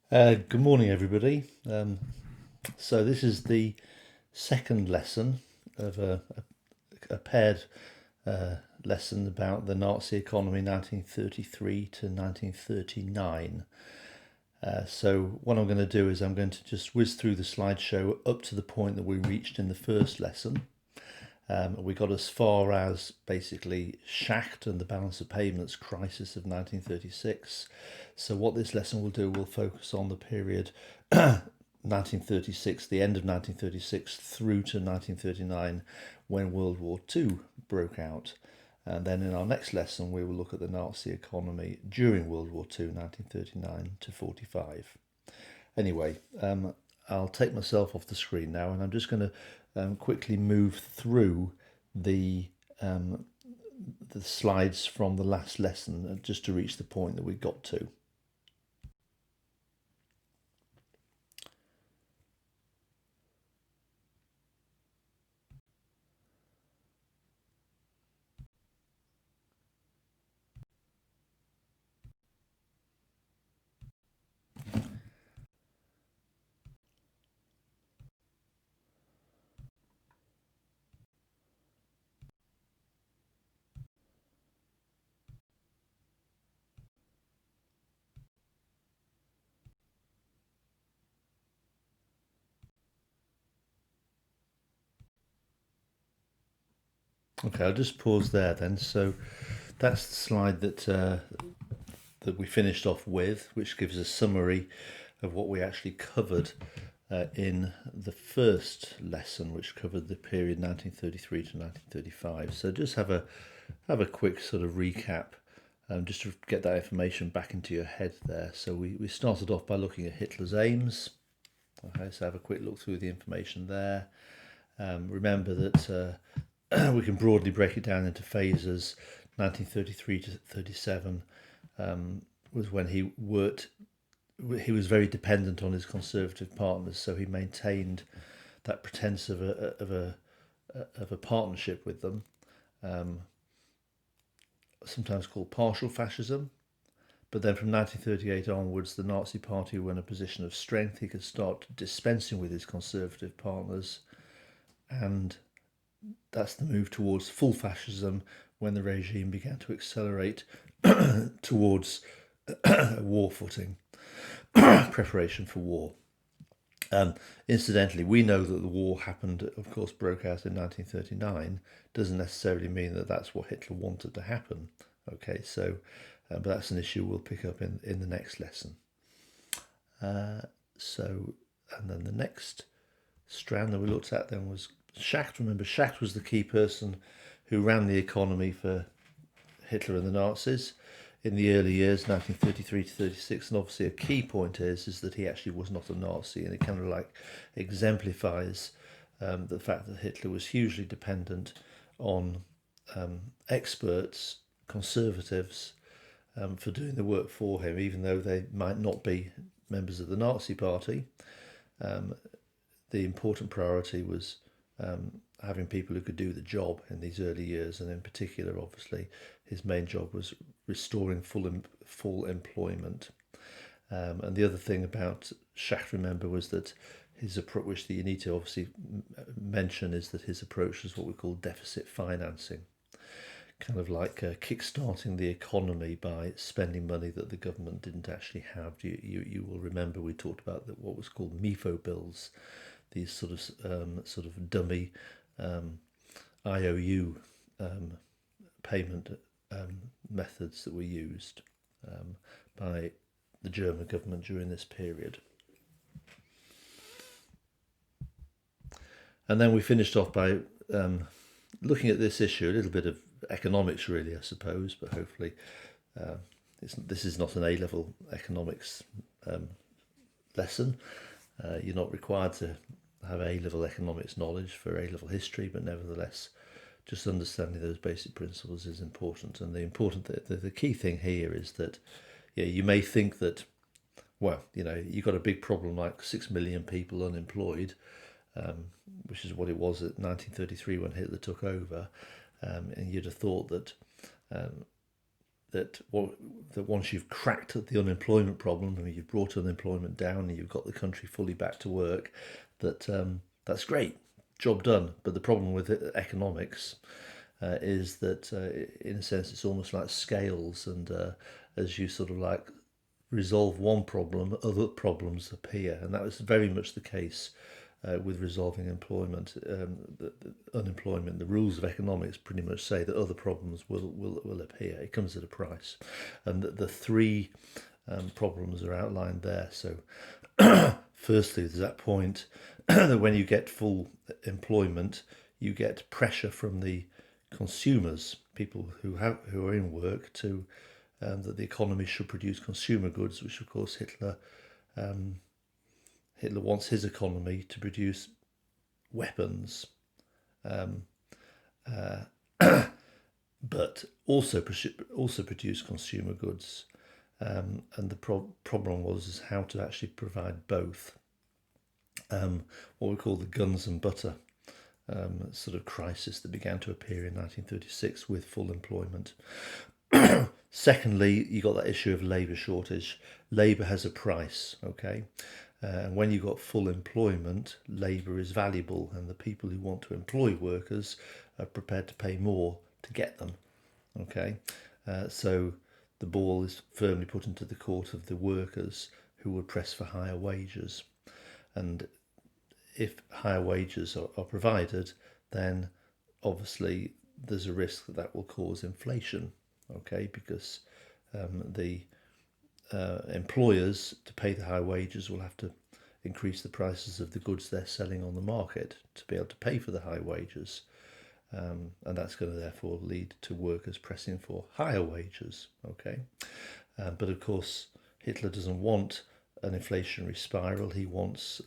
Good morning, everybody. So this is the second lesson of a paired lesson about the Nazi economy 1933 to 1939. So what I'm going to do is I'm going to just whiz through the slideshow up to the point that we reached in the first lesson. We got as far as basically Schacht and the balance of payments crisis of 1936. So what this lesson will do will focus on the period 1936, the end of 1936 through to 1939 when World War II broke out. And then in our next lesson, we will look at the Nazi economy during World War II, 1939 to 45. Anyway, I'll take myself off the screen now, and I'm just going to quickly move through the slides from the last lesson just to reach the point that we got to. Okay, I'll just pause there then. So that's the slide that we finished off with, which gives a summary of what we actually covered in the first lesson, which covered the period 1933 to 1935. So just have a quick sort of recap, just to get that information back into your head there. So we started off by looking at Hitler's aims. Okay, so have a quick look through the information there. Remember that we can broadly break it down into phases. 1933 to 37 was when he worked. He was very dependent on his Conservative partners, so he maintained that pretense of a partnership with them, sometimes called partial fascism. But then from 1938 onwards, the Nazi Party were in a position of strength. He could start dispensing with his Conservative partners, and that's the move towards full fascism when the regime began to accelerate towards war footing, preparation for war. Incidentally, we know that the war happened, of course, broke out in 1939. Doesn't necessarily mean that that's what Hitler wanted to happen. Okay, so, but that's an issue we'll pick up in the next lesson. So, and then the next strand that we looked at then was Schacht. Remember, Schacht was the key person who ran the economy for Hitler and the Nazis in the early years, 1933 to 36. And obviously a key point is that he actually was not a Nazi, and it kind of like exemplifies the fact that Hitler was hugely dependent on experts, conservatives, for doing the work for him, even though they might not be members of the Nazi Party. The important priority was having people who could do the job in these early years, and in particular, obviously, his main job was restoring full employment. And the other thing about Schacht, remember, was that his approach, which you need to obviously mention, is that his approach was what we call deficit financing, kind of like kick-starting the economy by spending money that the government didn't actually have. You will remember we talked about what was called MIFO bills, these sort of dummy IOU payment methods that were used by the German government during this period. And then we finished off by looking at this issue, a little bit of economics really, I suppose, but hopefully this is not an A-level economics lesson. You're not required to have A-level economics knowledge for A-level history, but nevertheless, just understanding those basic principles is important. And the key thing here is that, you may think that, well, you've got a big problem like 6 million people unemployed, which is what it was at 1933 when Hitler took over, and you'd have thought that that once you've cracked the unemployment problem, I mean, you've brought unemployment down and you've got the country fully back to work, that's great, job done. But the problem with economics is that, in a sense, it's almost like scales, and as you sort of like resolve one problem, other problems appear, and that was very much the case with resolving employment, the unemployment. The rules of economics pretty much say that other problems will appear. It comes at a price, and the three problems are outlined there. So, firstly, there's that point that when you get full employment, you get pressure from the consumers, people who are in work, to that the economy should produce consumer goods, which of course Hitler wants his economy to produce weapons, but also produce consumer goods. And the problem was how to actually provide both. What we call the guns and butter sort of crisis that began to appear in 1936 with full employment. Secondly, you got that issue of labour shortage. Labour has a price, okay? And when you've got full employment, labour is valuable, and the people who want to employ workers are prepared to pay more to get them, okay? So the ball is firmly put into the court of the workers, who would press for higher wages. And if higher wages are provided, then obviously there's a risk that will cause inflation, okay? Because the employers, to pay the high wages, will have to increase the prices of the goods they're selling on the market to be able to pay for the high wages. And that's going to therefore lead to workers pressing for higher wages, okay? But of course, Hitler doesn't want an inflationary spiral. He wants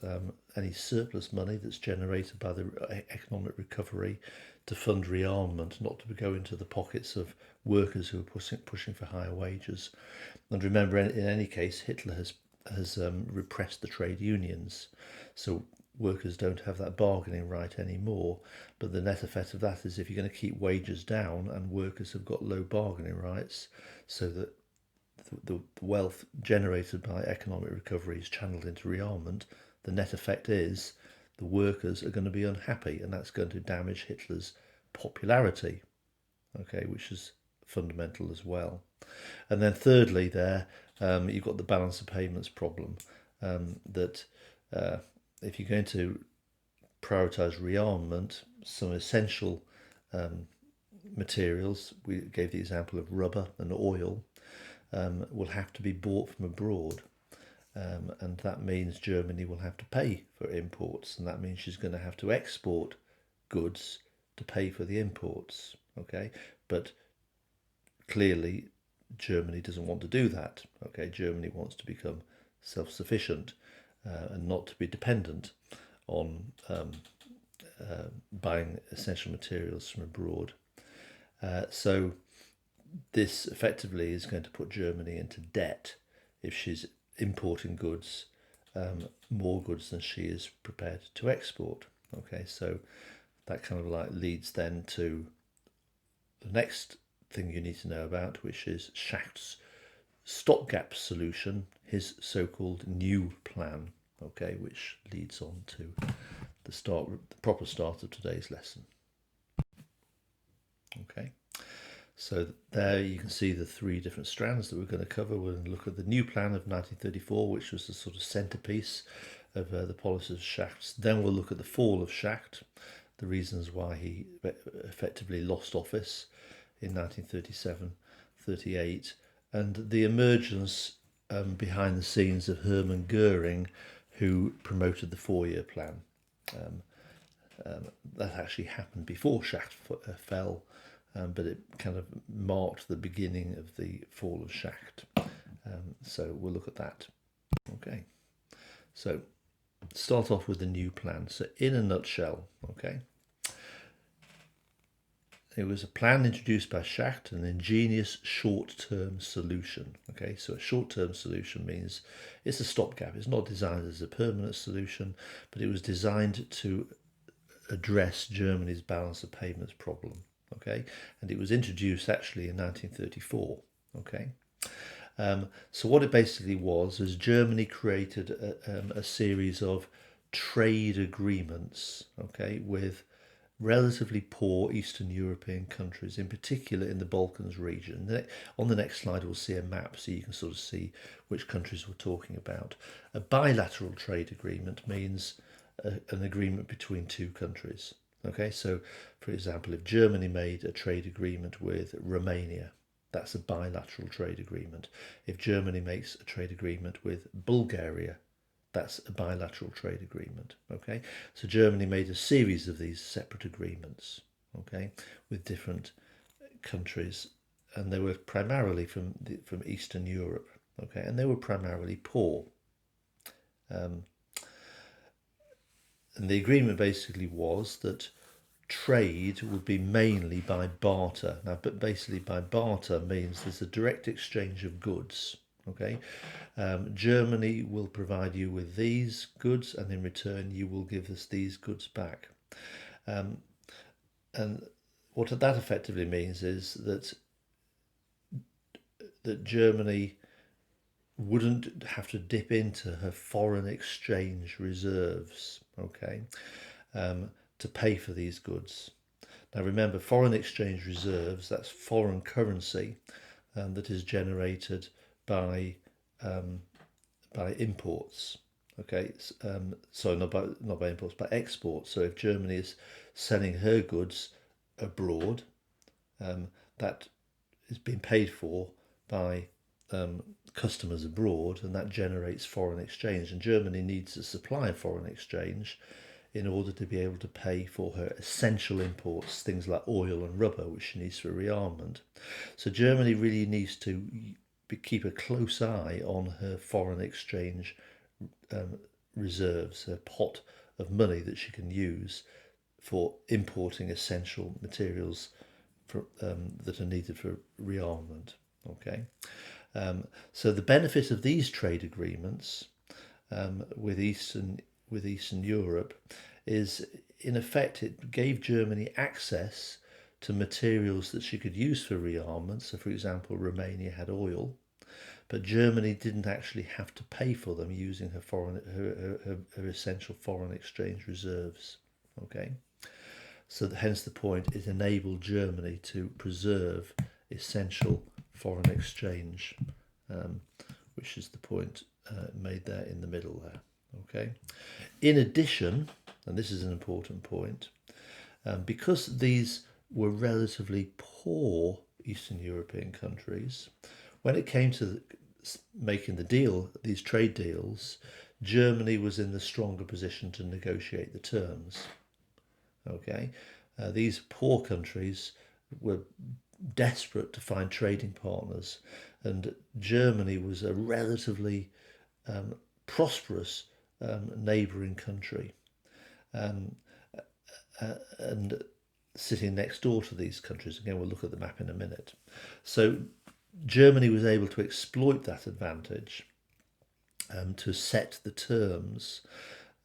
any surplus money that's generated by the economic recovery to fund rearmament, not to go into the pockets of workers who are pushing for higher wages. And remember, in any case, Hitler has repressed the trade unions, so workers don't have that bargaining right anymore. But the net effect of that is, if you're going to keep wages down and workers have got low bargaining rights, so that the wealth generated by economic recovery is channeled into rearmament, the net effect is the workers are going to be unhappy, and that's going to damage Hitler's popularity, okay, which is fundamental as well. And then thirdly, you've got the balance of payments problem, that if you're going to prioritise rearmament, some essential materials, we gave the example of rubber and oil, will have to be bought from abroad. And that means Germany will have to pay for imports, and that means she's going to have to export goods to pay for the imports, okay? But clearly Germany doesn't want to do that, okay? Germany wants to become self-sufficient and not to be dependent on buying essential materials from abroad. So this effectively is going to put Germany into debt if she's importing goods, more goods than she is prepared to export. Okay, so that kind of like leads then to the next thing you need to know about, which is Schacht's stopgap solution, his so-called new plan. Okay, which leads on to the proper start of today's lesson. Okay. So there you can see the three different strands that we're going to cover. We're going to look at the new plan of 1934, which was the sort of centrepiece of the policies of Schacht. Then we'll look at the fall of Schacht, the reasons why he effectively lost office in 1937-38, and the emergence behind the scenes of Hermann Goering, who promoted the four-year plan. That actually happened before Schacht fell, but it kind of marked the beginning of the fall of Schacht. So we'll look at that. Okay, so start off with the new plan. So in a nutshell, okay, it was a plan introduced by Schacht, an ingenious short-term solution. Okay, so a short-term solution means it's a stopgap. It's not designed as a permanent solution, but it was designed to address Germany's balance of payments problem. Okay, and it was introduced actually in 1934. Okay. So what it basically was is Germany created a series of trade agreements, okay, with relatively poor Eastern European countries, in particular in the Balkans region. On the next slide, we'll see a map so you can sort of see which countries we're talking about. A bilateral trade agreement means an agreement between two countries. Okay, so for example, if Germany made a trade agreement with Romania, that's a bilateral trade agreement. If Germany makes a trade agreement with Bulgaria, that's a bilateral trade agreement. Okay, so Germany made a series of these separate agreements, okay, with different countries, and they were primarily from Eastern Europe. Okay, and they were primarily poor. Um, and the agreement basically was that trade would be mainly by barter. Now, but basically by barter means there's a direct exchange of goods. Okay, Germany will provide you with these goods, and in return you will give us these goods back. And what that effectively means is that Germany wouldn't have to dip into her foreign exchange reserves, okay, to pay for these goods. Now remember, foreign exchange reserves, that's foreign currency that is generated by imports. Okay, sorry, not by imports, by exports. So if Germany is selling her goods abroad, that is being paid for by customers abroad, and that generates foreign exchange. And Germany needs a supply of foreign exchange in order to be able to pay for her essential imports, things like oil and rubber, which she needs for rearmament. So Germany really needs to keep a close eye on her foreign exchange reserves, her pot of money that she can use for importing essential materials that are needed for rearmament. Okay, so the benefit of these trade agreements with Eastern Europe is, in effect, it gave Germany access to materials that she could use for rearmament. So, for example, Romania had oil, but Germany didn't actually have to pay for them using her essential foreign exchange reserves. Okay, so hence the point, it enabled Germany to preserve essential foreign exchange, which is the point made there in the middle there. Okay. In addition, and this is an important point, because these were relatively poor Eastern European countries, when it came to making these trade deals, Germany was in the stronger position to negotiate the terms. Okay, these poor countries were desperate to find trading partners, and Germany was a relatively prosperous neighbouring country, and sitting next door to these countries. Again, we'll look at the map in a minute. So Germany was able to exploit that advantage to set the terms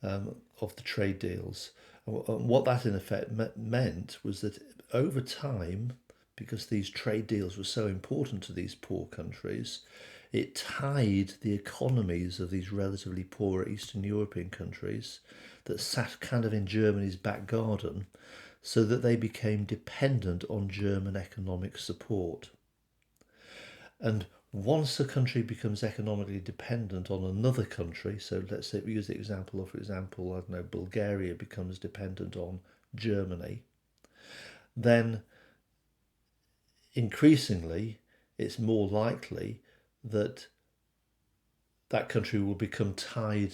of the trade deals. And what that in effect meant was that over time, because these trade deals were so important to these poor countries, it tied the economies of these relatively poor Eastern European countries that sat kind of in Germany's back garden, so that they became dependent on German economic support. And once a country becomes economically dependent on another country, so let's say we use the example of, for example, I don't know, Bulgaria becomes dependent on Germany, then increasingly it's more likely that that country will become tied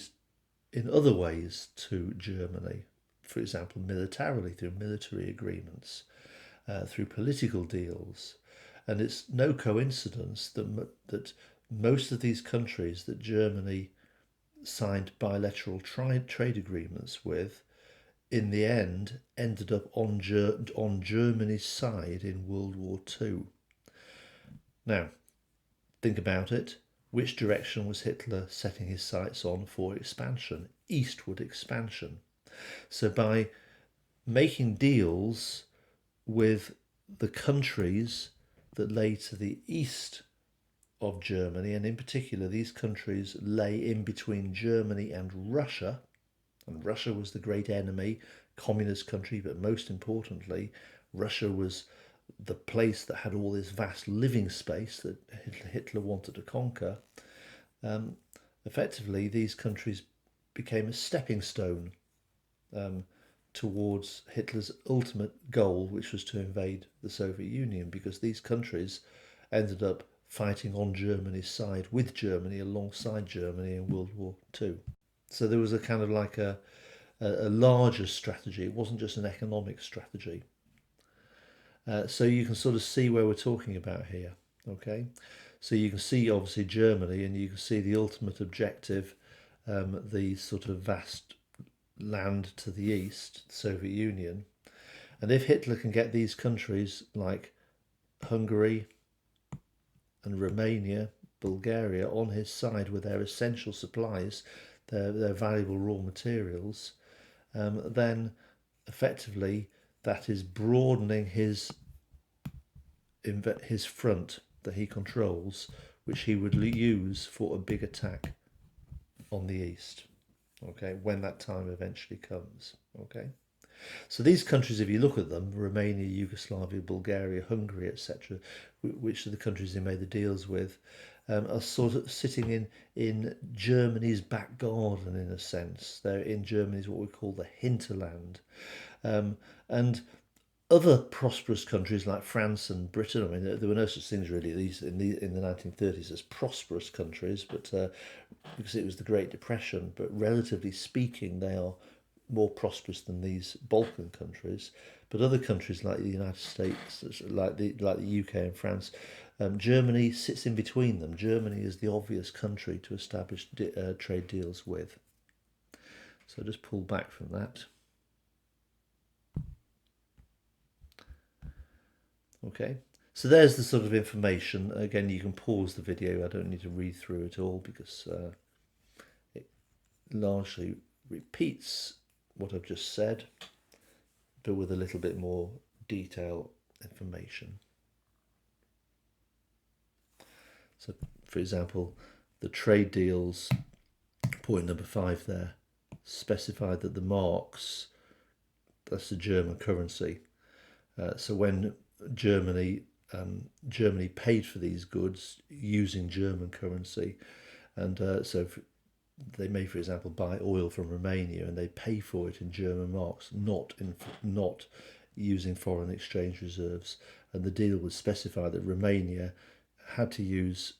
in other ways to Germany, for example, militarily, through military agreements, through political deals. And it's no coincidence that most of these countries that Germany signed bilateral trade agreements with, in the end, ended up on Germany's side in World War II. Now, think about it. Which direction was Hitler setting his sights on for expansion? Eastward expansion. So by making deals with the countries that lay to the east of Germany, and in particular these countries lay in between Germany and Russia. And Russia was the great enemy, communist country, but most importantly, Russia was the place that had all this vast living space that Hitler wanted to conquer. Effectively, these countries became a stepping stone towards Hitler's ultimate goal, which was to invade the Soviet Union, because these countries ended up fighting on Germany's side, with Germany, alongside Germany in World War II. So there was a kind of like a larger strategy. It wasn't just an economic strategy. So you can sort of see where we're talking about here. Okay, so you can see obviously Germany, and you can see the ultimate objective, the sort of vast land to the east, the Soviet Union. And if Hitler can get these countries like Hungary and Romania, Bulgaria on his side with their essential supplies, their valuable raw materials, then effectively that is broadening his front that he controls, which he would use for a big attack on the east. Okay, when that time eventually comes. Okay, so these countries, if you look at them, Romania, Yugoslavia, Bulgaria, Hungary, etc., which are the countries he made the deals with, are sort of sitting in Germany's back garden in a sense. They're in Germany's what we call the hinterland, and other prosperous countries like France and Britain. I mean, there were no such things really in the 1930s as prosperous countries, but because it was the Great Depression. But relatively speaking, they are more prosperous than these Balkan countries. But other countries like the United States, like the UK and France, Germany sits in between them. Germany is the obvious country to establish trade deals with. So just pull back from that. Okay, so there's the sort of information. Again, you can pause the video. I don't need to read through it all because it largely repeats what I've just said, but with a little bit more detail information. So, for example, the trade deals, point number 5 there, specified that the marks, that's the German currency. So when Germany paid for these goods using German currency, and so they may, for example, buy oil from Romania and they pay for it in German marks, not using foreign exchange reserves. And the deal would specify that Romania had to use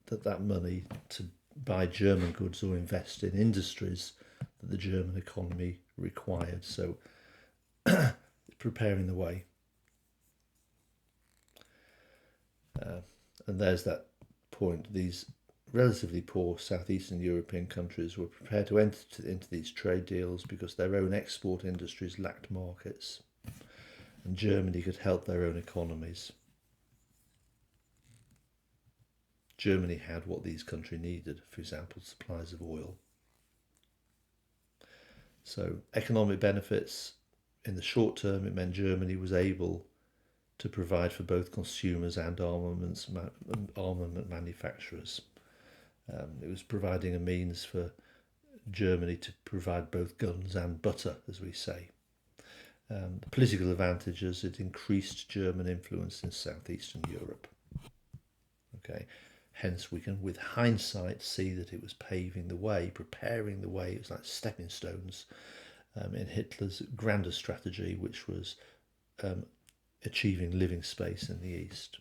that money to buy German goods or invest in industries that the German economy required. So preparing the way. And there's that point. These relatively poor southeastern European countries were prepared to enter into these trade deals because their own export industries lacked markets, and Germany could help their own economies. Germany had what these countries needed, for example, supplies of oil. So economic benefits, in the short term, it meant Germany was able to provide for both consumers and armament manufacturers. It was providing a means for Germany to provide both guns and butter, as we say. The political advantages, it increased German influence in southeastern Europe. Okay, hence we can, with hindsight, see that it was paving the way, preparing the way. It was like stepping stones in Hitler's grander strategy, which was achieving living space in the East.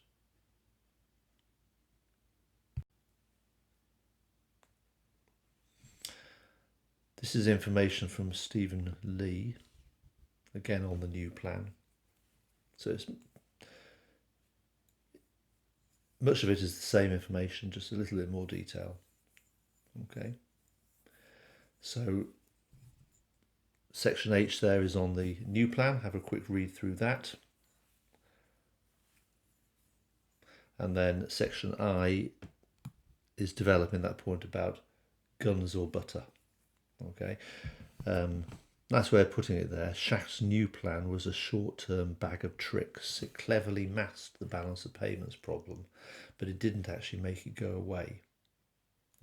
This is information from Stephen Lee, again on the new plan. So it's, much of it is the same information, just a little bit more detail. Okay. So section H there is on the new plan. Have a quick read through that. And then section I is developing that point about guns or butter. Okay. Nice way of putting it there. Schacht's new plan was a short-term bag of tricks. It cleverly masked the balance of payments problem, but it didn't actually make it go away.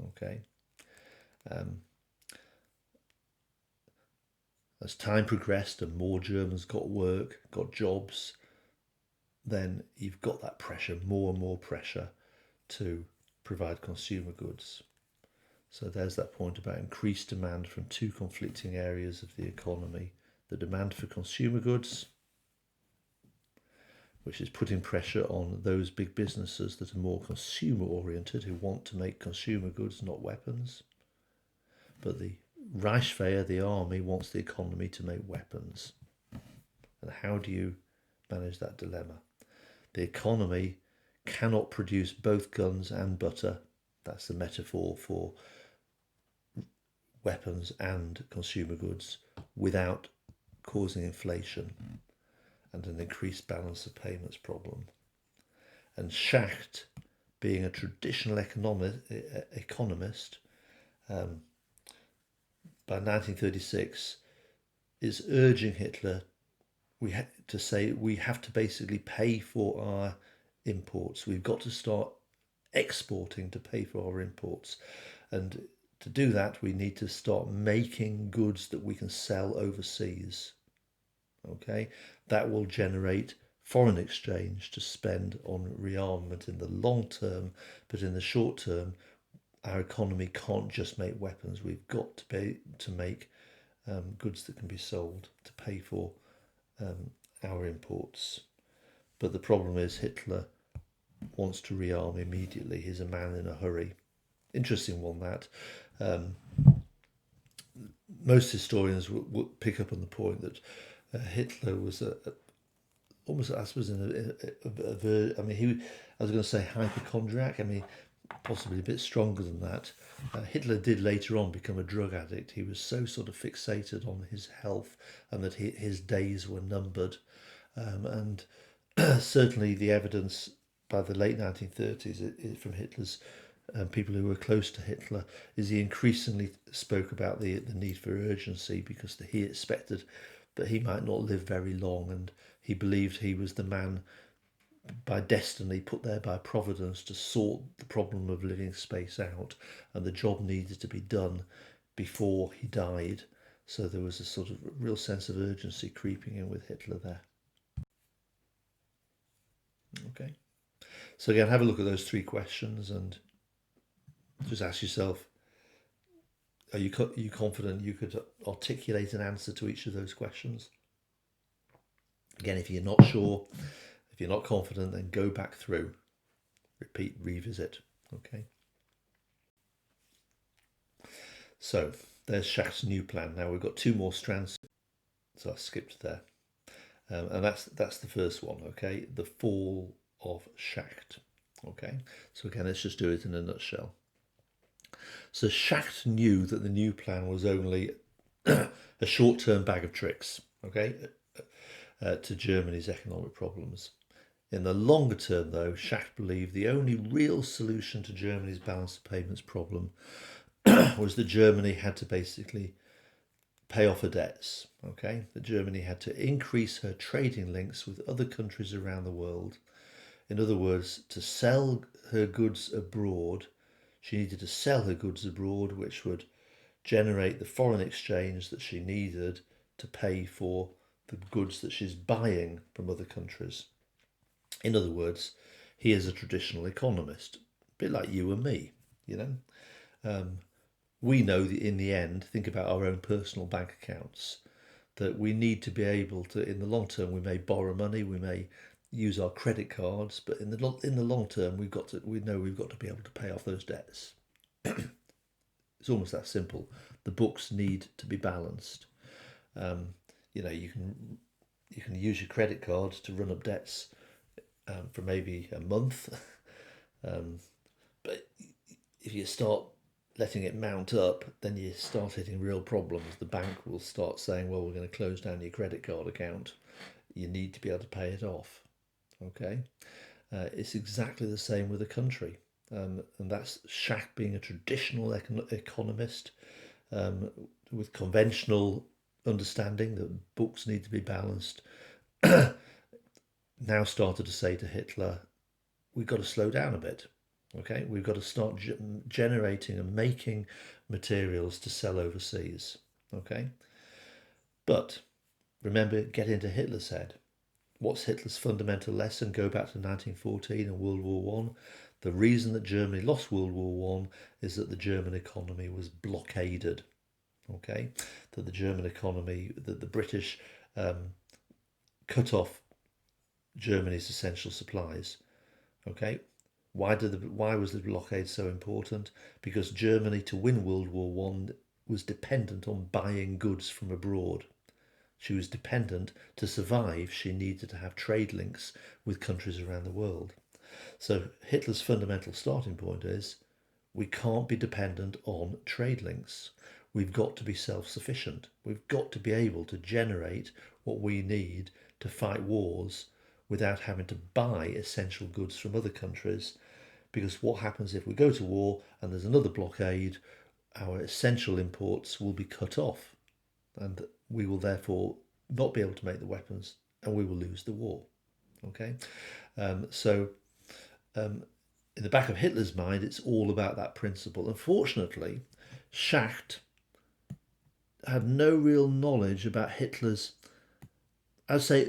Okay. As time progressed and more Germans got work, got jobs, then you've got that pressure, more and more pressure to provide consumer goods. So there's that point about increased demand from two conflicting areas of the economy. The demand for consumer goods, which is putting pressure on those big businesses that are more consumer oriented, who want to make consumer goods, not weapons. But the Reichswehr, the army, wants the economy to make weapons. And how do you manage that dilemma? The economy cannot produce both guns and butter. That's the metaphor for weapons and consumer goods without causing inflation and an increased balance of payments problem. And Schacht, being a traditional economist, by 1936, is urging Hitler to say we have to basically pay for our imports. We've got to start exporting to pay for our imports. And to do that, we need to start making goods that we can sell overseas. Okay, that will generate foreign exchange to spend on rearmament in the long term, but in the short term, our economy can't just make weapons. We've got to pay to make goods that can be sold to pay for our imports. But the problem is Hitler wants to rearm immediately. He's a man in a hurry. Interesting one, that. Most historians will pick up on the point that Hitler was almost, I suppose, I was going to say hypochondriac. I mean, possibly a bit stronger than that. Hitler did later on become a drug addict. He was so sort of fixated on his health and that his days were numbered. And certainly the evidence by the late 1930s from Hitler's people who were close to Hitler is he increasingly spoke about the need for urgency because he expected that he might not live very long, and he believed he was the man by destiny put there by providence to sort the problem of living space out, and the job needed to be done before he died. So there was a sort of real sense of urgency creeping in with Hitler there. Okay, so again, have a look at those three questions and just ask yourself, are you confident you could articulate an answer to each of those questions? Again, if you're not sure, if you're not confident, then go back through, repeat, revisit. Okay. So there's Schacht's new plan. Now we've got two more strands, so I skipped there, and that's the first one. Okay, the Fall of Schacht. Okay, so again, let's just do it in a nutshell. So Schacht knew that the new plan was only a short-term bag of tricks. Okay, to Germany's economic problems. In the longer term, though, Schacht believed the only real solution to Germany's balance of payments problem was that Germany had to basically pay off her debts. Okay, that Germany had to increase her trading links with other countries around the world. In other words, to sell her goods abroad, she needed to sell her goods abroad, which would generate the foreign exchange that she needed to pay for the goods that she's buying from other countries. In other words, he is a traditional economist, a bit like you and me, you know. We know that in the end, think about our own personal bank accounts, that we need to be able to, in the long term, we may borrow money, we may use our credit cards, but in the long term, we know we've got to be able to pay off those debts. It's almost that simple. The books need to be balanced. You know, you can use your credit card to run up debts for maybe a month, but if you start letting it mount up, then you start hitting real problems. The bank will start saying, well, we're going to close down your credit card account. You need to be able to pay it off. Okay, it's exactly the same with a country, and that's Schacht being a traditional economist with conventional understanding that books need to be balanced, now started to say to Hitler, we've got to slow down a bit. Okay, we've got to start generating and making materials to sell overseas. Okay, but remember, get into Hitler's head. What's Hitler's fundamental lesson? Go back to 1914 and World War One. The reason that Germany lost World War One is that the German economy was blockaded. Okay, that the German economy, that the British cut off Germany's essential supplies. Okay, why was the blockade so important? Because Germany, to win World War One, was dependent on buying goods from abroad. She was dependent to survive. She needed to have trade links with countries around the world. So Hitler's fundamental starting point is we can't be dependent on trade links. We've got to be self-sufficient. We've got to be able to generate what we need to fight wars without having to buy essential goods from other countries. Because what happens if we go to war and there's another blockade, our essential imports will be cut off, and we will therefore not be able to make the weapons, and we will lose the war. Okay, so in the back of Hitler's mind, it's all about that principle. Unfortunately, Schacht had no real knowledge about Hitler's, I'd say,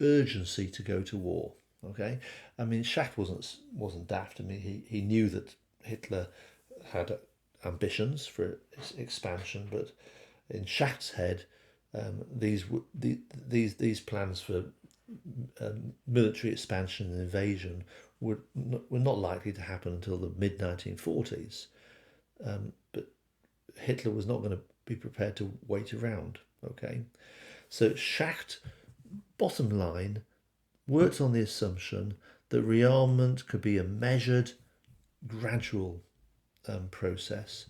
urgency to go to war. Okay, I mean, Schacht wasn't daft. I mean, he knew that Hitler had ambitions for expansion, but in Schacht's head, these plans for military expansion and invasion were not likely to happen until the mid 1940s. But Hitler was not going to be prepared to wait around. Okay, so Schacht, bottom line, worked on the assumption that rearmament could be a measured, gradual process,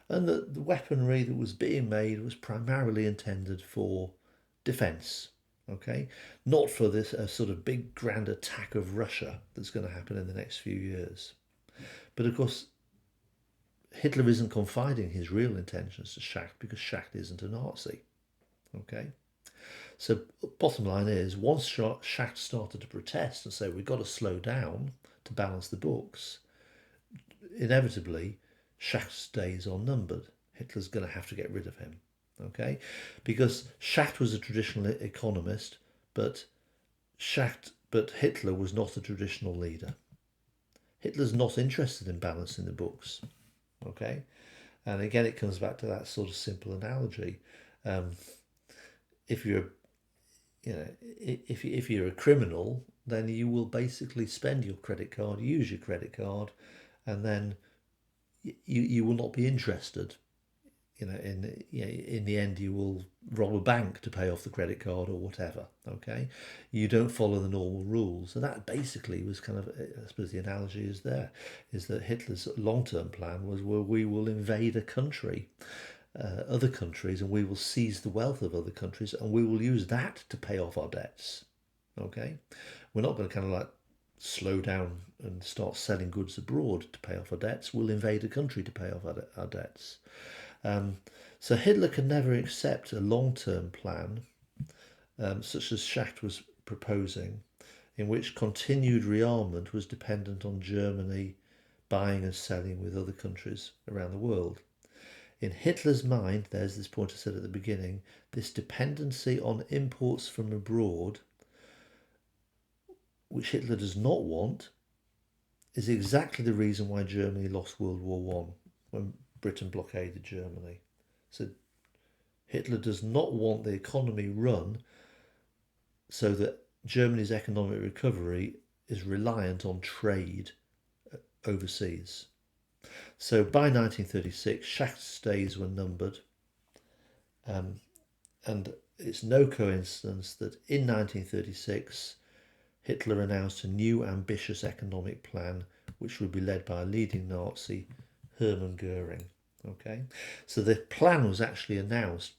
and that the weaponry that was being made was primarily intended for defence. Okay, not for this sort of big grand attack of Russia that's going to happen in the next few years. But of course, Hitler isn't confiding his real intentions to Schacht because Schacht isn't a Nazi. Okay, so bottom line is, once Schacht started to protest and say we've got to slow down to balance the books, inevitably Schacht's days are numbered. Hitler's going to have to get rid of him. Okay, because Schacht was a traditional economist, but Hitler was not a traditional leader. Hitler's not interested in balancing the books. Okay, and again it comes back to that sort of simple analogy. If you're if you're a criminal, then you will basically spend your credit card, use your credit card, and then you will not be interested. In the end, you will rob a bank to pay off the credit card or whatever. Okay, you don't follow the normal rules, and that basically was kind of, I suppose the analogy is that Hitler's long-term plan was, well, we will invade a country, other countries, and we will seize the wealth of other countries, and we will use that to pay off our debts. Okay, we're not going to kind of like slow down and start selling goods abroad to pay off our debts. We'll invade a country to pay off our debts. So Hitler could never accept a long-term plan, such as Schacht was proposing, in which continued rearmament was dependent on Germany buying and selling with other countries around the world. In Hitler's mind, there's this point I said at the beginning, this dependency on imports from abroad, which Hitler does not want, is exactly the reason why Germany lost World War One when Britain blockaded Germany. So Hitler does not want the economy run so that Germany's economic recovery is reliant on trade overseas. So by 1936, Schacht's days were numbered, and it's no coincidence that in 1936 Hitler announced a new ambitious economic plan which would be led by a leading Nazi, Hermann Goering. Okay, so the plan was actually announced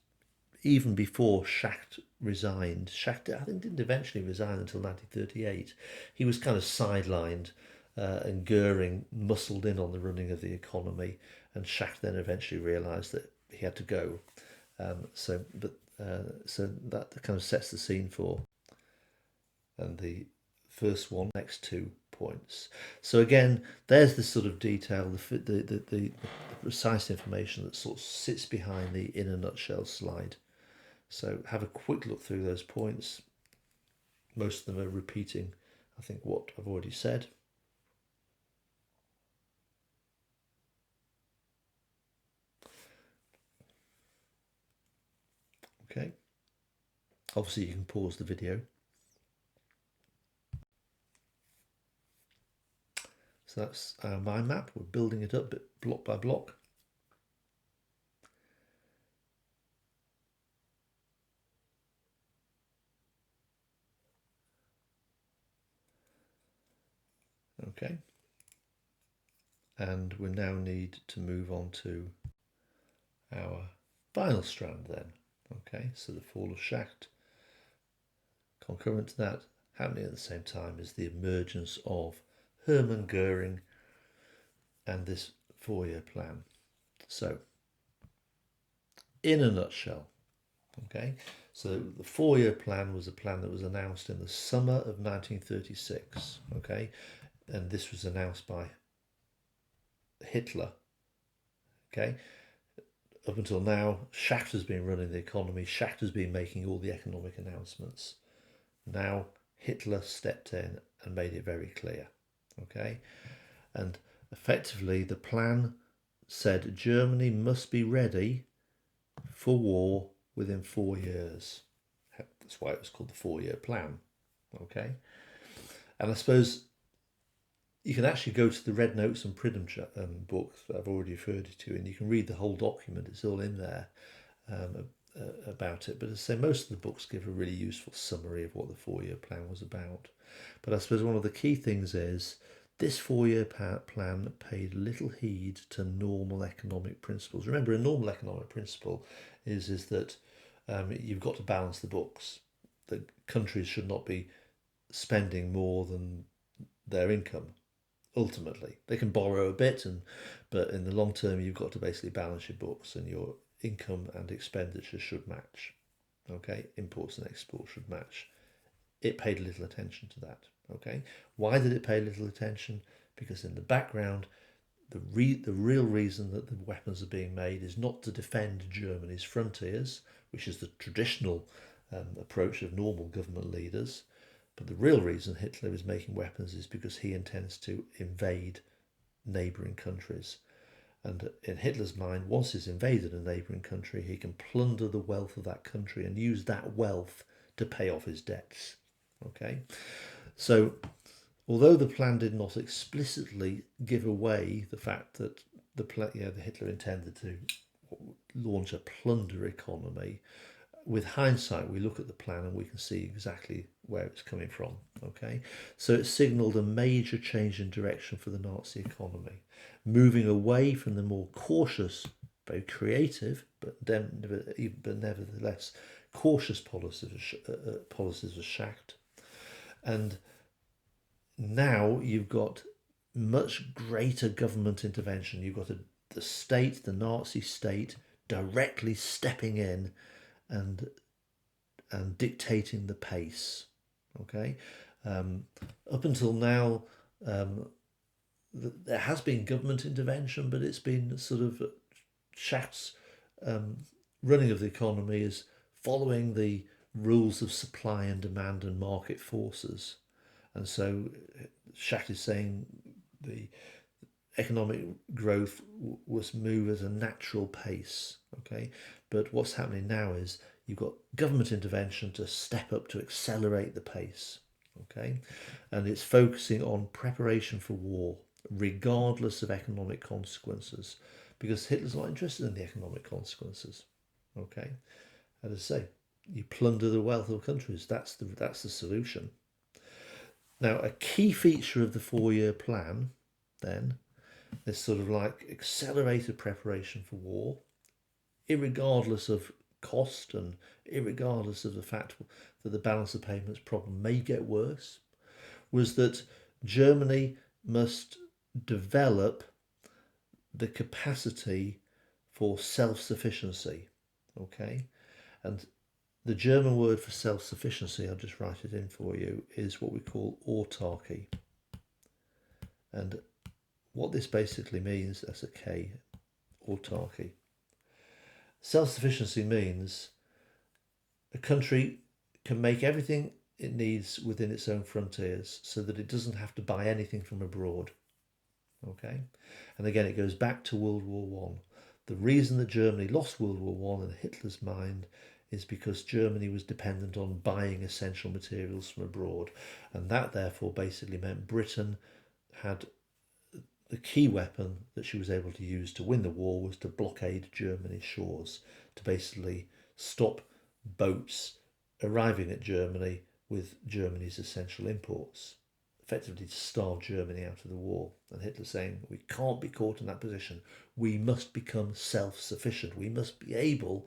even before Schacht resigned. Schacht, I think, didn't eventually resign until 1938. He was kind of sidelined, and Goering muscled in on the running of the economy, and Schacht then eventually realised that he had to go. But So that kind of sets the scene for, and the first one, next 2 points. So again, there's the sort of detail, the precise information that sort of sits behind the in a nutshell slide. So have a quick look through those points. Most of them are repeating, I think, what I've already said. Okay. Obviously, you can pause the video. So that's our mind map. We're building it up block by block. Okay. And we now need to move on to our final strand then. Okay, so the Fall of Schacht. Concurrent to that, happening at the same time, is the emergence of Hermann Goering and this 4-year plan. So, in a nutshell, okay, so the 4-year plan was a plan that was announced in the summer of 1936, okay, and this was announced by Hitler, okay. Up until now, Schacht has been running the economy, Schacht has been making all the economic announcements. Now Hitler stepped in and made it very clear, okay, and effectively the plan said Germany must be ready for war within 4 years. That's why it was called the 4-year plan, okay. And I suppose you can actually go to the Red Notes and Pridham books that I've already referred you to, and you can read the whole document. It's all in there about it. But as I say, most of the books give a really useful summary of what the 4-year plan was about. But I suppose one of the key things is this 4-year plan paid little heed to normal economic principles. Remember, a normal economic principle is that you've got to balance the books. That countries should not be spending more than their income. Ultimately, they can borrow a bit, but in the long term, you've got to basically balance your books, and your income and expenditure should match. Okay, imports and exports should match. It paid little attention to that. Okay, why did it pay little attention? Because in the background, the real reason that the weapons are being made is not to defend Germany's frontiers, which is the traditional approach of normal government leaders. But the real reason Hitler is making weapons is because he intends to invade neighbouring countries. And in Hitler's mind, once he's invaded a neighbouring country, he can plunder the wealth of that country and use that wealth to pay off his debts. Okay, so although the plan did not explicitly give away the fact that the Hitler intended to launch a plunder economy, with hindsight, we look at the plan and we can see exactly where it's coming from. Okay, so it signalled a major change in direction for the Nazi economy, moving away from the more cautious, very creative, but nevertheless cautious policies of Schacht. And now you've got much greater government intervention. You've got the state, the Nazi state, directly stepping in and dictating the pace. Okay, up until now, there has been government intervention, but it's been sort of Schacht's running of the economy is following the rules of supply and demand and market forces, and so Schacht is saying the economic growth was move at a natural pace. Okay, but what's happening now is you've got government intervention to step up to accelerate the pace. Okay, and it's focusing on preparation for war, regardless of economic consequences, because Hitler's not interested in the economic consequences. Okay, as I say, you plunder the wealth of countries. That's the solution. Now, a key feature of the 4-year plan, then, is sort of like accelerated preparation for war, irregardless of cost and irregardless of the fact that the balance of payments problem may get worse, was that Germany must develop the capacity for self-sufficiency. Okay, and the German word for self-sufficiency, I'll just write it in for you, is what we call autarky. And what this basically means, that's a K, autarky. Self-sufficiency means a country can make everything it needs within its own frontiers so that it doesn't have to buy anything from abroad. Okay? And again, it goes back to World War One. The reason that Germany lost World War One in Hitler's mind is because Germany was dependent on buying essential materials from abroad. And that therefore basically meant Britain had the key weapon that she was able to use to win the war was to blockade Germany's shores, to basically stop boats arriving at Germany with Germany's essential imports, effectively to starve Germany out of the war. And Hitler saying, we can't be caught in that position. We must become self-sufficient. We must be able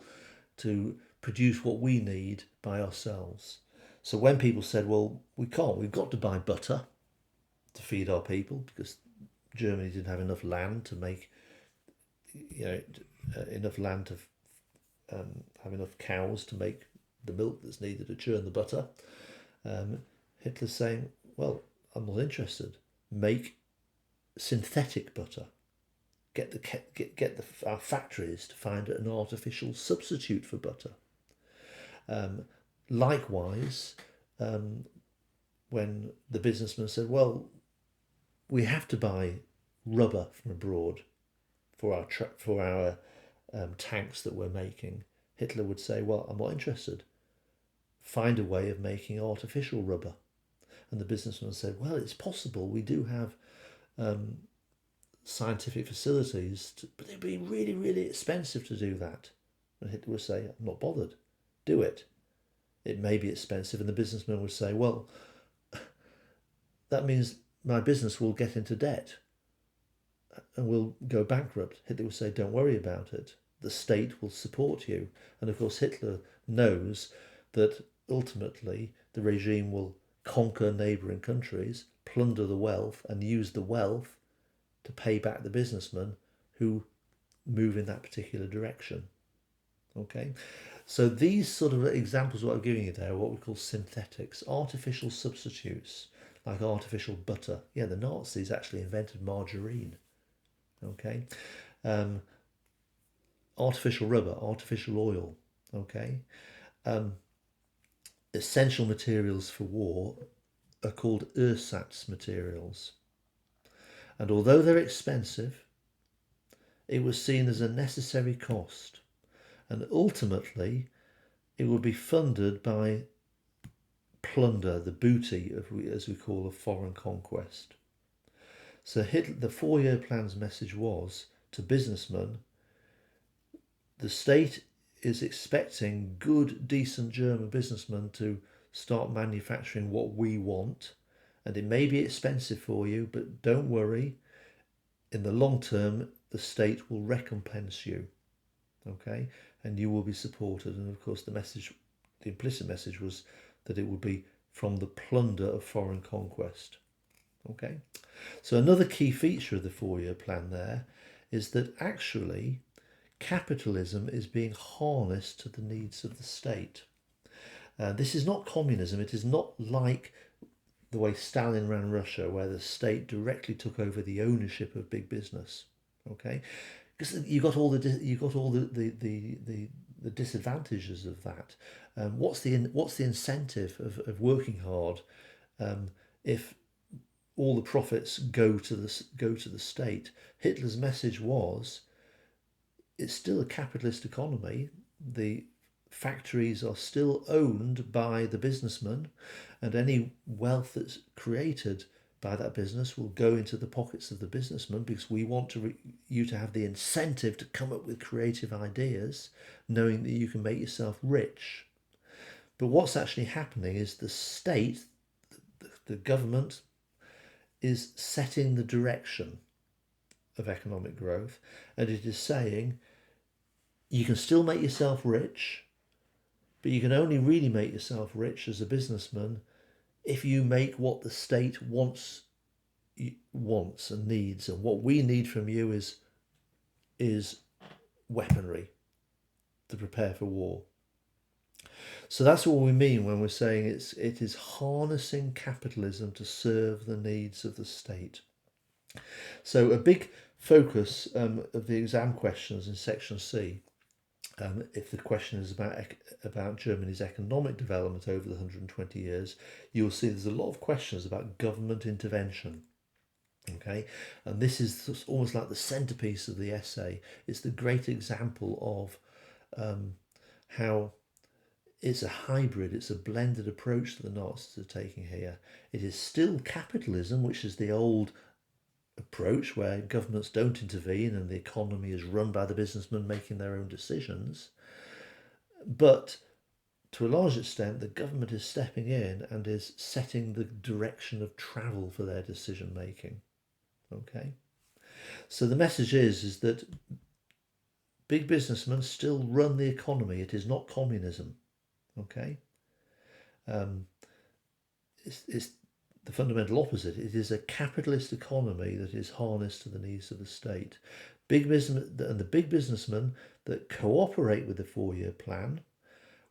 to produce what we need by ourselves. So when people said, well, we can't, we've got to buy butter to feed our people because Germany didn't have enough land to make, enough land to have enough cows to make the milk that's needed to churn the butter. Hitler's saying, well, I'm not interested. Make synthetic butter. Get our factories to find an artificial substitute for butter. Likewise, when the businessman said, well, we have to buy rubber from abroad for our tanks that we're making, Hitler would say, well, I'm not interested. Find a way of making artificial rubber. And the businessman said, well, it's possible. We do have scientific facilities, but it'd be really, really expensive to do that. And Hitler would say, I'm not bothered. Do it. It may be expensive. And the businessman would say, well, that means my business will get into debt and will go bankrupt. Hitler would say, don't worry about it. The state will support you. And of course, Hitler knows that ultimately the regime will conquer neighbouring countries, plunder the wealth, and use the wealth to pay back the businessmen who move in that particular direction. Okay? So these sort of examples what I'm giving you there are what we call synthetics, artificial substitutes, like artificial butter. Yeah, the Nazis actually invented margarine. Okay? Artificial rubber, artificial oil. Okay? Essential materials for war are called ersatz materials. And although they're expensive, it was seen as a necessary cost. And ultimately, it would be funded by plunder, the booty, as we call a foreign conquest. So the 4-year plan's message was to businessmen, the state is expecting good, decent German businessmen to start manufacturing what we want. And it may be expensive for you, but don't worry. In the long term, the state will recompense you. Okay? And you will be supported. And of course, the implicit message was that it would be from the plunder of foreign conquest. Okay? So another key feature of the 4-year plan there is that actually capitalism is being harnessed to the needs of the state. This is not communism. It is not like the way Stalin ran Russia, where the state directly took over the ownership of big business. Okay, because you got all the disadvantages of that. What's the incentive of working hard if all the profits go to the state? Hitler's message was, it's still a capitalist economy. The factories are still owned by the businessman, and any wealth that's created by that business will go into the pockets of the businessman, because we want you to have the incentive to come up with creative ideas, knowing that you can make yourself rich. But what's actually happening is the state, the government, is setting the direction of economic growth, and it is saying you can still make yourself rich, but you can only really make yourself rich as a businessman if you make what the state wants and needs. And what we need from you is weaponry to prepare for war. So that's what we mean when we're saying it is harnessing capitalism to serve the needs of the state. So a big focus of the exam questions in section C, if the question is about Germany's economic development over the 120 years, you'll see there's a lot of questions about government intervention. Okay, and this is almost like the centerpiece of the essay. It's the great example of how it's a hybrid, it's a blended approach that the Nazis are taking here. It is still capitalism, which is the old approach where governments don't intervene and the economy is run by the businessmen making their own decisions. But to a large extent, the government is stepping in and is setting the direction of travel for their decision making. Okay, so the message is that big businessmen still run the economy. It is not communism. Okay, um, it's the fundamental opposite. It is a capitalist economy that is harnessed to the needs of the state. Big business and the big businessmen that cooperate with the 4-year plan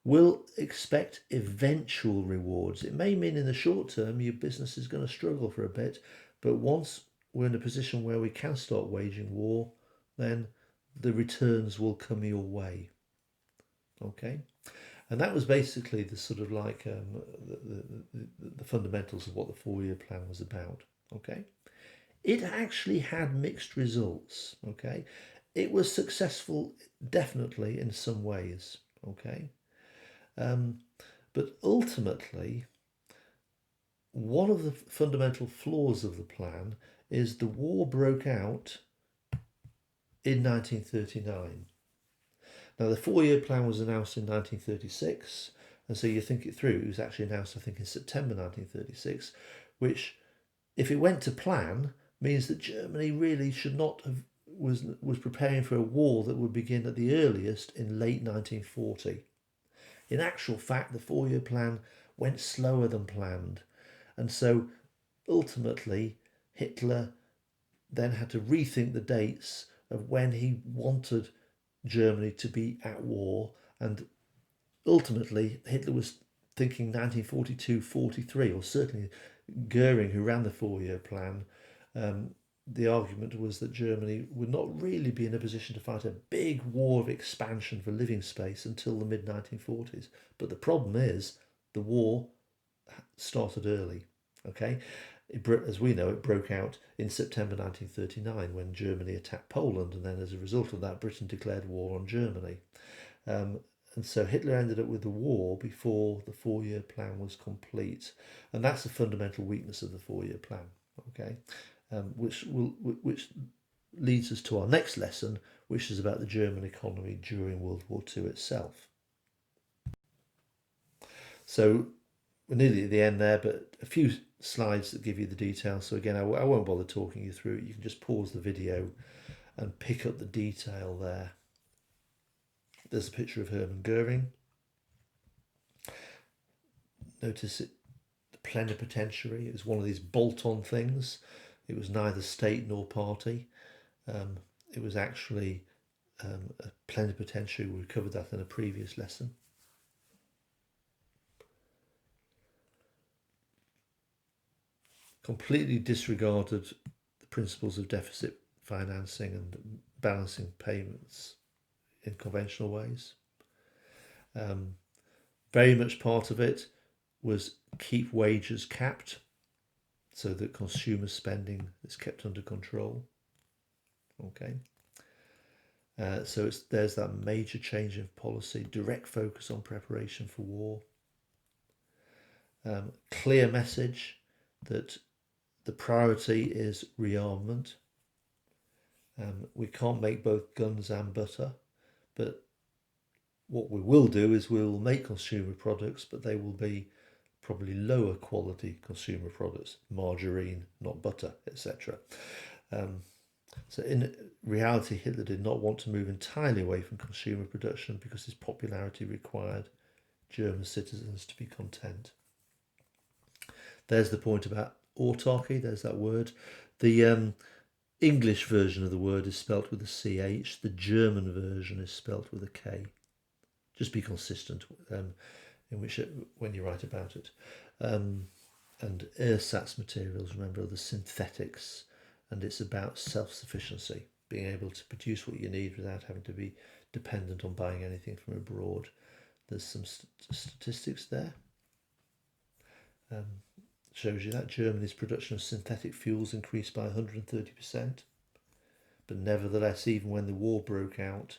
will expect eventual rewards. It may mean in the short term your business is going to struggle for a bit, but once we're in a position where we can start waging war, then the returns will come your way. Okay, and that was basically the sort of like the fundamentals of what the 4-year plan was about. Okay, it actually had mixed results. Okay, it was successful definitely in some ways. Okay, but ultimately, one of the fundamental flaws of the plan is the war broke out in 1939. Now, the 4-year plan was announced in 1936, and so you think it through, it was actually announced, I think, in September 1936, which, if it went to plan, means that Germany really should not have was preparing for a war that would begin at the earliest in late 1940. In actual fact, the 4-year plan went slower than planned, and so ultimately Hitler then had to rethink the dates of when he wanted Germany to be at war, and ultimately Hitler was thinking 1942-43, or certainly Goering, who ran the 4-year plan. The argument was that Germany would not really be in a position to fight a big war of expansion for living space until the mid 1940s. But the problem is the war started early. Okay, as we know, it broke out in September 1939 when Germany attacked Poland, and then as a result of that, Britain declared war on Germany. And so Hitler ended up with the war before the 4-year plan was complete, and that's the fundamental weakness of the 4-year plan. Okay, which leads us to our next lesson, which is about the German economy during World War II itself. So we're nearly at the end there, but a few slides that give you the details. So again, I won't bother talking you through it. You can just pause the video and pick up the detail there. There's a picture of Hermann Goering. Notice it, the plenipotentiary. It was one of these bolt-on things. It was neither state nor party. It was actually a plenipotentiary. We covered that in a previous lesson. Completely disregarded the principles of deficit financing and balancing payments in conventional ways. Very much part of it was keep wages capped so that consumer spending is kept under control. Okay. So there's that major change in policy, direct focus on preparation for war. Clear message that the priority is rearmament. We can't make both guns and butter, but what we will do is we'll make consumer products, but they will be probably lower quality consumer products, margarine, not butter, etc. So in reality, Hitler did not want to move entirely away from consumer production because his popularity required German citizens to be content. There's the point about autarky, there's that word. The English version of the word is spelt with a CH, the German version is spelt with a K. Just be consistent in which when you write about it. And ersatz materials, remember, are the synthetics, and it's about self-sufficiency, being able to produce what you need without having to be dependent on buying anything from abroad. There's some statistics there. Shows you that Germany's production of synthetic fuels increased by 130%. But nevertheless, even when the war broke out,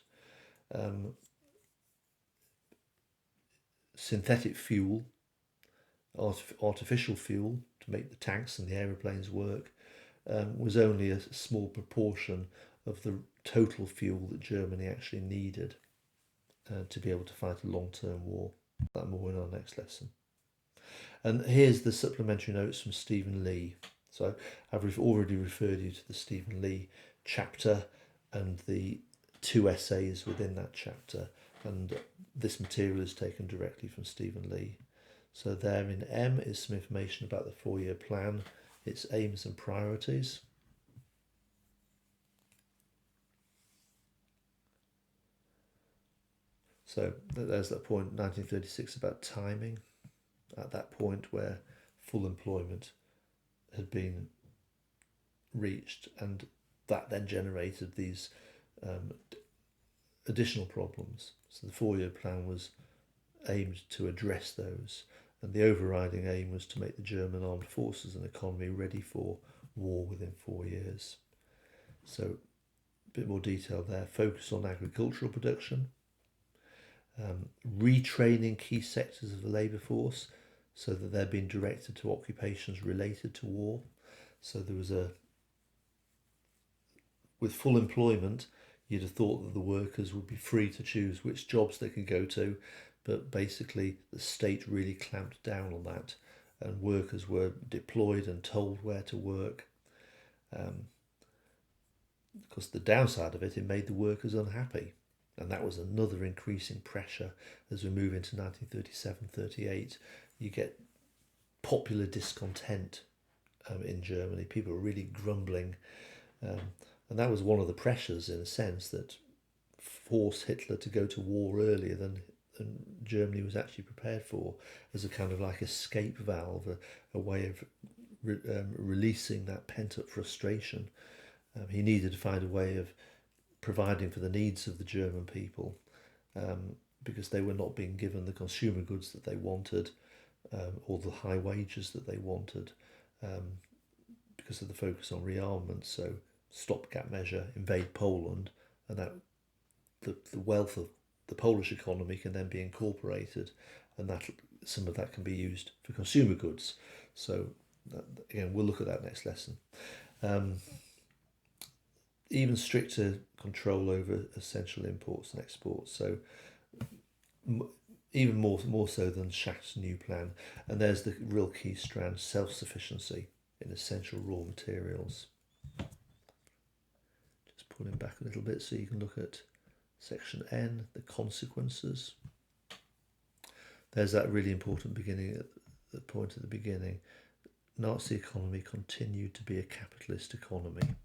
synthetic fuel, artificial fuel to make the tanks and the aeroplanes work, was only a small proportion of the total fuel that Germany actually needed to be able to fight a long-term war. That more in our next lesson. And here's the supplementary notes from Stephen Lee. So I've already referred you to the Stephen Lee chapter and the 2 essays within that chapter, and this material is taken directly from Stephen Lee. So there in M is some information about the 4-year plan, its aims and priorities. So there's that point, 1936, about timing. At that point where full employment had been reached, and that then generated these additional problems. So the 4-year plan was aimed to address those, and the overriding aim was to make the German armed forces and economy ready for war within 4 years. So a bit more detail there. Focus on agricultural production, retraining key sectors of the labour force so that they're being directed to occupations related to war. So there was with full employment, you'd have thought that the workers would be free to choose which jobs they could go to, but basically the state really clamped down on that, and workers were deployed and told where to work. Because the downside of it made the workers unhappy. And that was another increasing pressure as we move into 1937-38. You get popular discontent in Germany. People were really grumbling. And that was one of the pressures, in a sense, that forced Hitler to go to war earlier than Germany was actually prepared for, as a kind of like escape valve, a way of releasing that pent-up frustration. He needed to find a way of providing for the needs of the German people, because they were not being given the consumer goods that they wanted, or the high wages that they wanted, because of the focus on rearmament. So stopgap measure, invade Poland, and that the wealth of the Polish economy can then be incorporated, and that some of that can be used for consumer goods. So again, we'll look at that next lesson. Even stricter control over essential imports and exports. So even more so than Schacht's new plan. And there's the real key strand, self-sufficiency in essential raw materials. Just pulling back a little bit so you can look at section N, the consequences. There's that really important beginning, at the point at the beginning. Nazi economy continued to be a capitalist economy.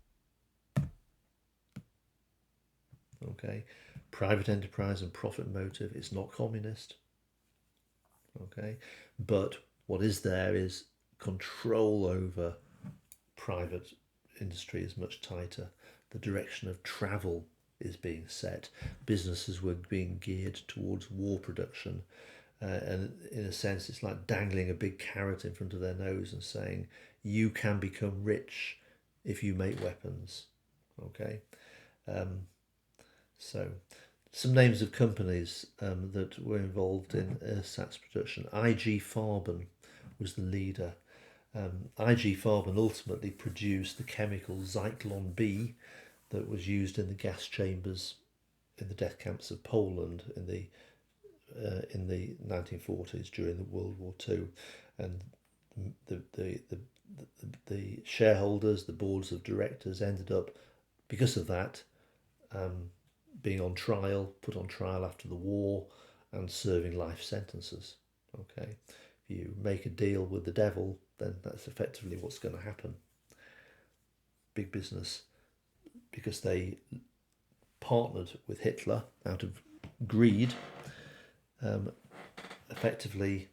Okay, private enterprise and profit motive. It's not communist. Okay, but what is there is control over private industry is much tighter. The direction of travel is being set. Businesses were being geared towards war production, and in a sense, it's like dangling a big carrot in front of their nose and saying, "You can become rich if you make weapons." Okay. So, some names of companies that were involved in ersatz production. IG Farben was the leader. IG Farben ultimately produced the chemical Zyklon B that was used in the gas chambers in the death camps of Poland in the 1940s during the World War II, and the shareholders, the boards of directors, ended up, because of that, being on trial, put on trial after the war, and serving life sentences. Okay, if you make a deal with the devil, then that's effectively what's going to happen. Big business, because they partnered with Hitler out of greed, effectively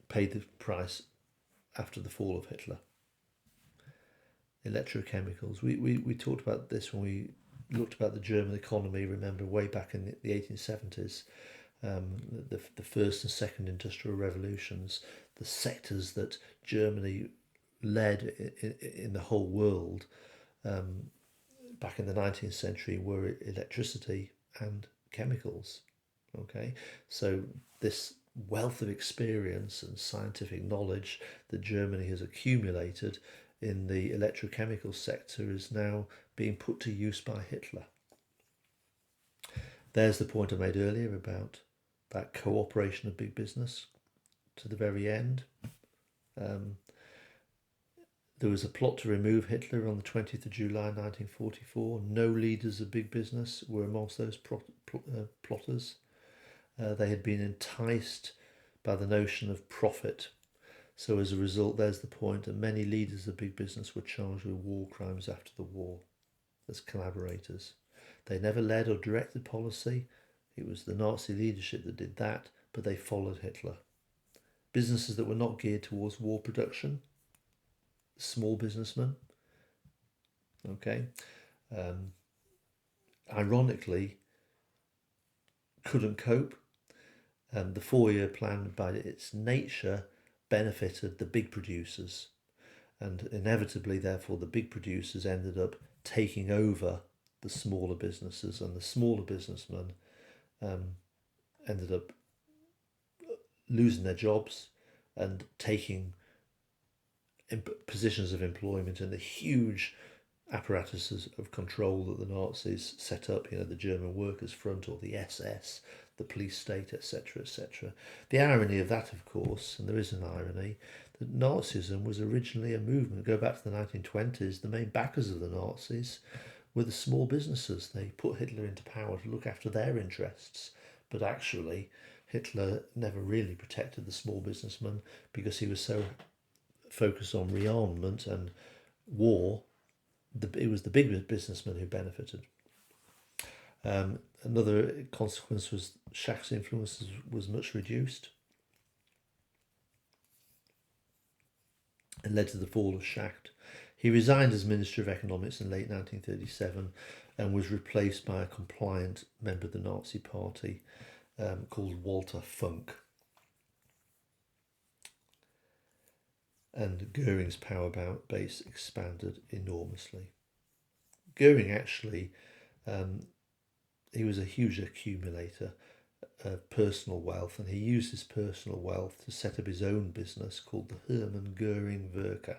paid the price after the fall of Hitler. Electrochemicals. We talked about this when we looked about the German economy, remember, way back in the 1870s, the first and second industrial revolutions, the sectors that Germany led in the whole world back in the 19th century were electricity and chemicals. Okay, so this wealth of experience and scientific knowledge that Germany has accumulated in the electrochemical sector is now being put to use by Hitler. There's the point I made earlier about that cooperation of big business to the very end. There was a plot to remove Hitler on the 20th of July 1944. No leaders of big business were amongst those plotters. They had been enticed by the notion of profit. So as a result, there's the point, and many leaders of big business were charged with war crimes after the war as collaborators. They never led or directed policy. It was the Nazi leadership that did that, but they followed Hitler. Businesses that were not geared towards war production, small businessmen, okay, ironically, couldn't cope. The 4-year plan, by its nature, benefited the big producers, and inevitably, therefore, the big producers ended up taking over the smaller businesses, and the smaller businessmen ended up losing their jobs and taking positions of employment in the huge apparatuses of control that the Nazis set up, the German Workers' Front or the SS, the police state, etc., etc. The irony of that, of course, and there is an irony, that Nazism was originally a movement. Go back to the 1920s, the main backers of the Nazis were the small businesses. They put Hitler into power to look after their interests, but actually Hitler never really protected the small businessman because he was so focused on rearmament and war. It was the big businessmen who benefited. Another consequence was Schacht's influence was much reduced. It led to the fall of Schacht. He resigned as Minister of Economics in late 1937 and was replaced by a compliant member of the Nazi Party called Walter Funk. And Goering's power base expanded enormously. Goering actually, he was a huge accumulator of personal wealth, and he used his personal wealth to set up his own business called the Hermann Goering Werke,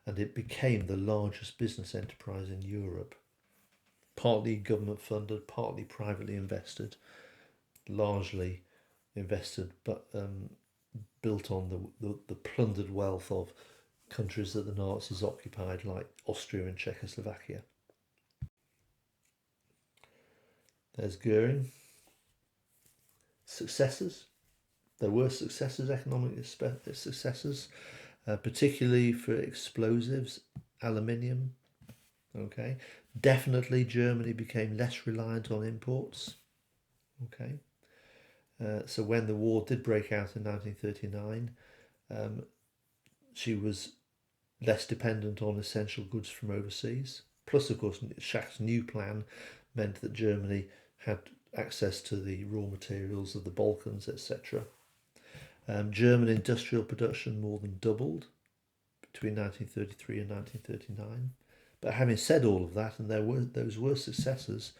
and it became the largest business enterprise in Europe. Partly government funded, partly privately invested, largely invested, but built on the plundered wealth of countries that the Nazis occupied, like Austria and Czechoslovakia. There's Goering. Successes. There were successes, economic successes, particularly for explosives, aluminium. Okay. Definitely Germany became less reliant on imports. Okay. So when the war did break out in 1939, she was less dependent on essential goods from overseas. Plus, of course, Schacht's new plan meant that Germany had access to the raw materials of the Balkans, etc. German industrial production more than doubled between 1933 and 1939. But having said all of that, and those were successes,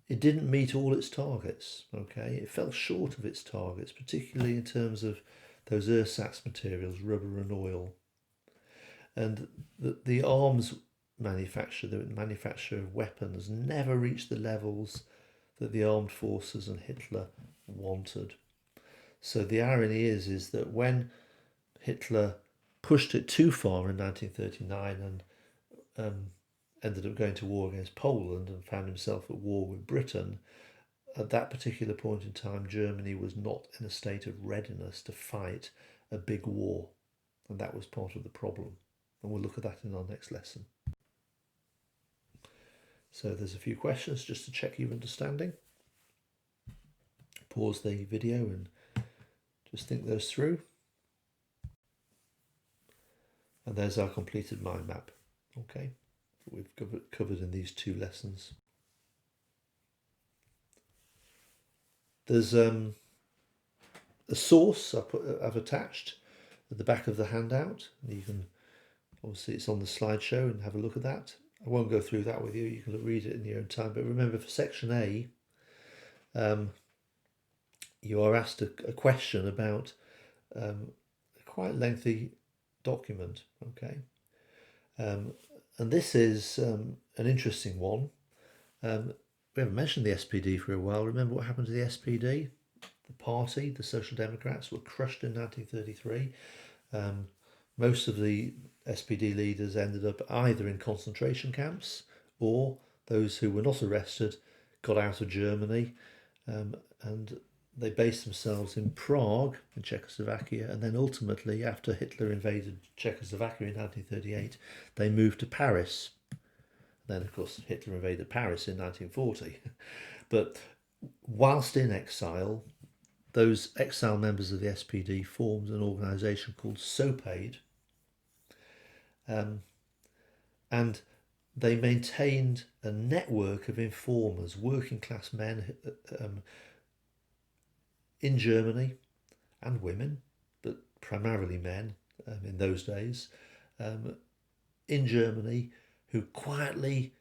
it didn't meet all its targets. Okay, it fell short of its targets, particularly in terms of those ersatz materials, rubber and oil. And the arms manufacture, the manufacture of weapons, never reached the levels that the armed forces and Hitler wanted. So the irony is that when Hitler pushed it too far in 1939 and ended up going to war against Poland and found himself at war with Britain, at that particular point in time, Germany was not in a state of readiness to fight a big war. And that was part of the problem. And we'll look at that in our next lesson. So there's a few questions just to check your understanding. pause the video and just think those through. And there's our completed mind map, okay, that we've covered in these 2 lessons. There's a source I've attached at the back of the handout. And you can, obviously it's on the slideshow, and have a look at that. I won't go through that with you, you can read it in your own time. But remember, for section A, you are asked a question about a quite lengthy document, okay? And this is an interesting one. We haven't mentioned the SPD for a while. Remember what happened to the SPD? The party, the Social Democrats, were crushed in 1933. Most of the SPD leaders ended up either in concentration camps, or those who were not arrested got out of Germany, and they based themselves in Prague, in Czechoslovakia, and then ultimately, after Hitler invaded Czechoslovakia in 1938, they moved to Paris. Then, of course, Hitler invaded Paris in 1940. But whilst in exile, those exile members of the SPD formed an organisation called SOPAID, and they maintained a network of informers, working class men in Germany, and women, but primarily men in those days, in Germany, who quietly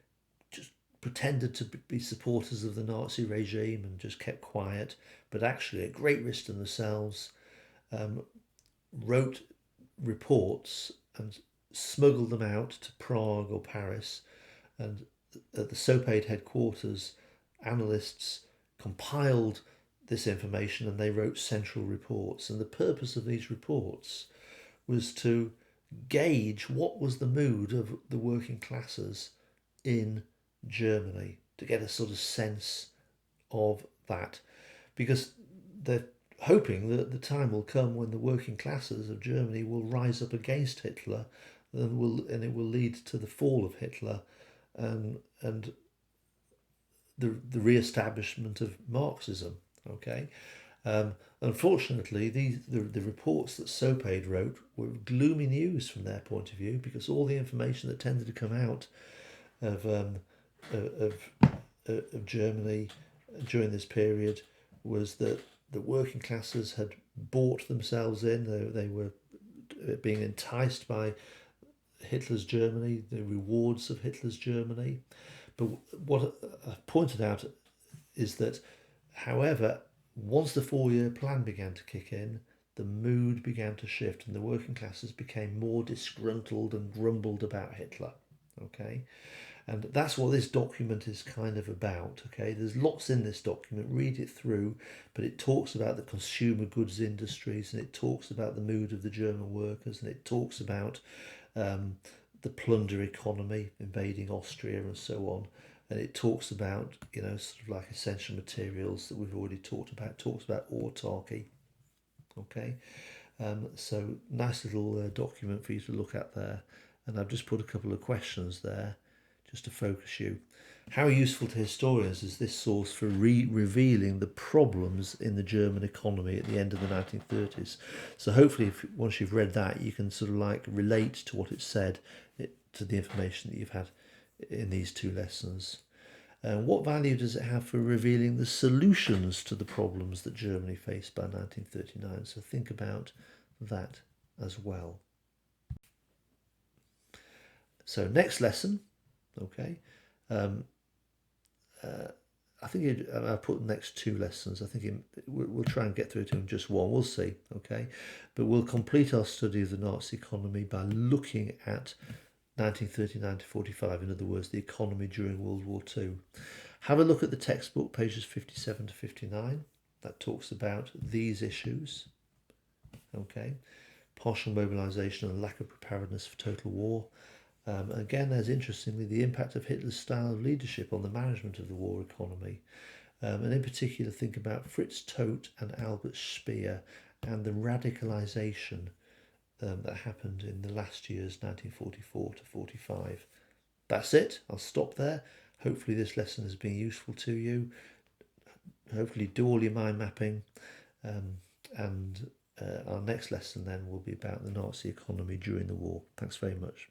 just pretended to be supporters of the Nazi regime and just kept quiet, but actually at great risk to themselves, wrote reports and smuggled them out to Prague or Paris. And at the SOPAID headquarters, analysts compiled this information and they wrote central reports. And the purpose of these reports was to gauge what was the mood of the working classes in Germany, to get a sort of sense of that, because they're hoping that the time will come when the working classes of Germany will rise up against Hitler, and it will lead to the fall of Hitler, and the re-establishment of Marxism. Okay. Unfortunately, the reports that SOPAID wrote were gloomy news from their point of view, because all the information that tended to come out of Germany during this period was that the working classes had bought themselves in. They were being enticed by Hitler's Germany, the rewards of Hitler's Germany. But what I pointed out is that, however, once the 4-year plan began to kick in, the mood began to shift, and the working classes became more disgruntled and grumbled about Hitler. Okay, and that's what this document is kind of about. Okay, there's lots in this document, read it through, but it talks about the consumer goods industries, and it talks about the mood of the German workers, and it talks about the plunder economy invading Austria and so on. And it talks about, sort of like essential materials that we've already talked about. It talks about autarky. Okay, so nice little document for you to look at there. And I've just put a couple of questions there just to focus you. How useful to historians is this source for revealing the problems in the German economy at the end of the 1930s? So hopefully, once you've read that, you can sort of like relate to what it said, to the information that you've had in these 2 lessons. What value does it have for revealing the solutions to the problems that Germany faced by 1939? So think about that as well. So next lesson, okay. I think I put the next 2 lessons. I think we'll try and get through to in just one. We'll see, okay. But we'll complete our study of the Nazi economy by looking at 1939 to 45, in other words, the economy during World War II. Have a look at the textbook, pages 57 to 59. That talks about these issues. Okay, partial mobilisation and lack of preparedness for total war. Again, there's interestingly the impact of Hitler's style of leadership on the management of the war economy. And in particular, think about Fritz Todt and Albert Speer and the radicalisation that happened in the last years, 1944 to 45. That's it. I'll stop there. Hopefully this lesson has been useful to you. hopefully do all your mind mapping, and our next lesson then will be about the Nazi economy during the war. Thanks very much.